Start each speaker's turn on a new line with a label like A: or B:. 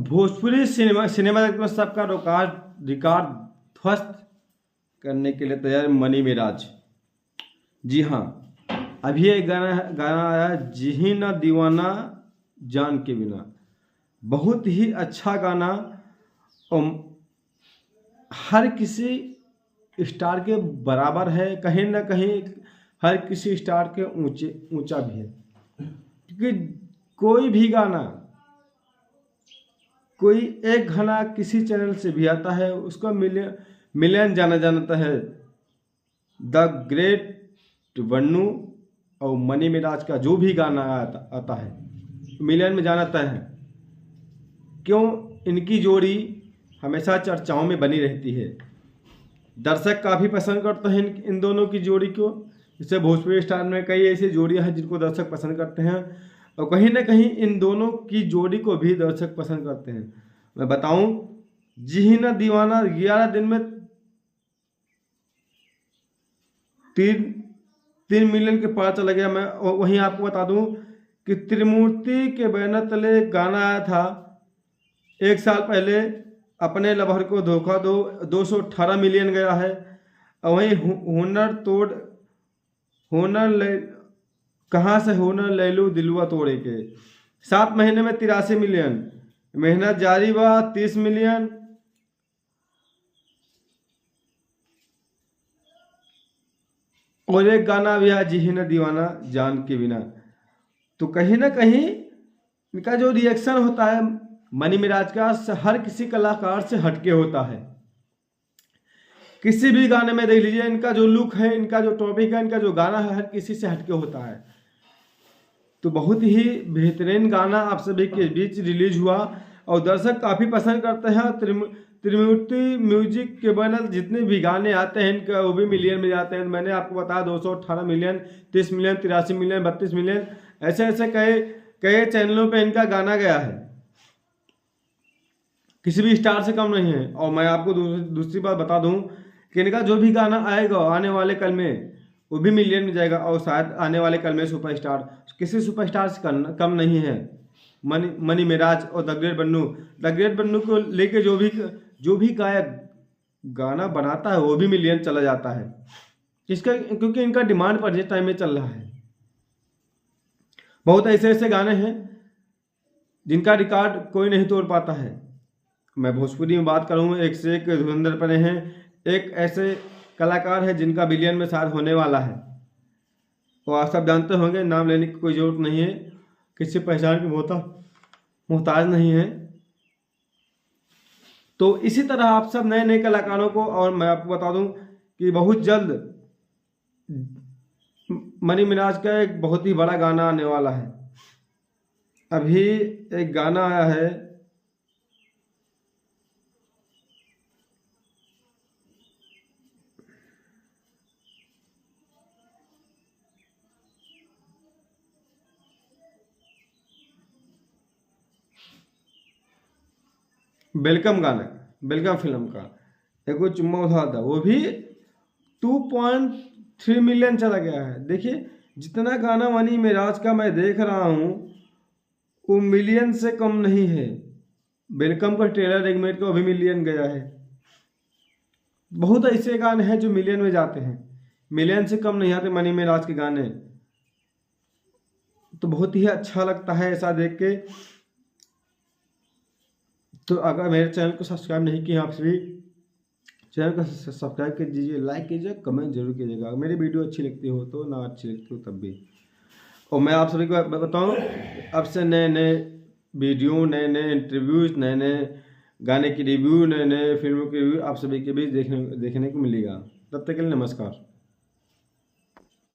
A: Bhojpuri cinema जगत में सबका रिकॉर्ड ध्वस्त करने के लिए तैयार मनी मिराज। जी हाँ, अभी एक गाना आया, जी ना दीवाना जान के बिना। बहुत ही अच्छा गाना और हर किसी स्टार के बराबर है, कहीं ना कहीं हर किसी स्टार के ऊंचा भी है। क्योंकि कोई भी गाना, कोई एक गाना किसी चैनल से भी आता है, उसका मिलियन जाना जाता है। द ग्रेट वन्नू और मनी मिराज का जो भी गाना आता है मिलियन में जाना है। क्यों? इनकी जोड़ी हमेशा चर्चाओं में बनी रहती है। दर्शक काफ़ी पसंद करते हैं इन दोनों की जोड़ी को। जैसे भोजपुरी स्टार में कई ऐसी जोड़ियां हैं जिनको दर्शक पसंद करते हैं, और कहीं ना कहीं इन दोनों की जोड़ी को भी दर्शक पसंद करते हैं। मैं बताऊं, जी ना दीवाना 11 दिन में 3 मिलियन के पार चला गया। मैं वहीं आपको बता दूं कि त्रिमूर्ति के बैनर तले गाना आया था 1 साल पहले, अपने लवर को धोखा दो, 218 मिलियन गया है। और वहीं कहाँ से हुनर ले लूं दिलवा तोड़े के, 7 महीने में 83 मिलियन। मेहनत जारी बा 30 मिलियन। और एक गाना भी है, जी न दीवाना जान के बिना। तो कहीं ना कहीं इनका जो रिएक्शन होता है मनी मिराज का, हर किसी कलाकार से हटके होता है। किसी भी गाने में देख लीजिए, इनका जो लुक है, इनका जो टॉपिक है, इनका जो गाना है, हर किसी से हटके होता है। तो बहुत ही बेहतरीन गाना आप सभी के बीच रिलीज हुआ और दर्शक काफ़ी पसंद करते हैं। त्रिमूर्ति म्यूजिक के बैनर जितने भी गाने आते हैं इनका, वो भी मिलियन में जाते हैं। मैंने आपको बताया 218 मिलियन, 30 मिलियन, 83 मिलियन, 32 मिलियन, ऐसे ऐसे कई चैनलों पे इनका गाना गया है। किसी भी स्टार से कम नहीं है। और मैं आपको दूसरी बात बता दूं कि इनका जो भी गाना आएगा आने वाले कल में, वो भी मिलियन में जाएगा। और शायद आने वाले कल में सुपरस्टार किसी सुपरस्टार से कम नहीं है। मनी मिराज और द ग्रेट बन्नू को लेके जो भी गायक गाना बनाता है वो भी मिलियन चला जाता है। क्योंकि इनका डिमांड पर टाइम में चल रहा है। बहुत ऐसे ऐसे गाने हैं जिनका रिकॉर्ड कोई नहीं तोड़ पाता है। मैं भोजपुरी में बात करूँ, एक से एक धुरंधर बने हैं। एक ऐसे कलाकार है जिनका बिलियन में शायद होने वाला है, वो आप सब जानते होंगे, नाम लेने की कोई ज़रूरत नहीं है, किसी पहचान की मोहताज नहीं है। तो इसी तरह आप सब नए नए कलाकारों को, और मैं आपको बता दूं कि बहुत जल्द मनी मिराज का एक बहुत ही बड़ा गाना आने वाला है। अभी एक गाना आया है, वेलकम फिल्म का एक वो चुम्मा उठा था, वो भी 2.3 मिलियन चला गया है। देखिए, जितना गाना मनी मिराज का मैं देख रहा हूँ वो मिलियन से कम नहीं है। वेलकम का ट्रेलर 1 मिनट का, वो भी मिलियन गया है। बहुत ऐसे गाने हैं जो मिलियन में जाते हैं, मिलियन से कम नहीं आते मनी मिराज के गाने। तो बहुत ही अच्छा लगता है ऐसा देख के। तो अगर मेरे चैनल को सब्सक्राइब नहीं किया, आप सभी चैनल को सब्सक्राइब कर दीजिए, लाइक कीजिए, कमेंट जरूर कीजिएगा। मेरी वीडियो अच्छी लगती हो तो, ना अच्छी लगती हो तब भी। और मैं आप सभी को बताऊं, अब से नए नए वीडियो, नए नए इंटरव्यूज, नए नए गाने की रिव्यू, नए नए फिल्मों की रिव्यू आप सभी के बीच देखने को मिलेगा। तब तक के लिए नमस्कार।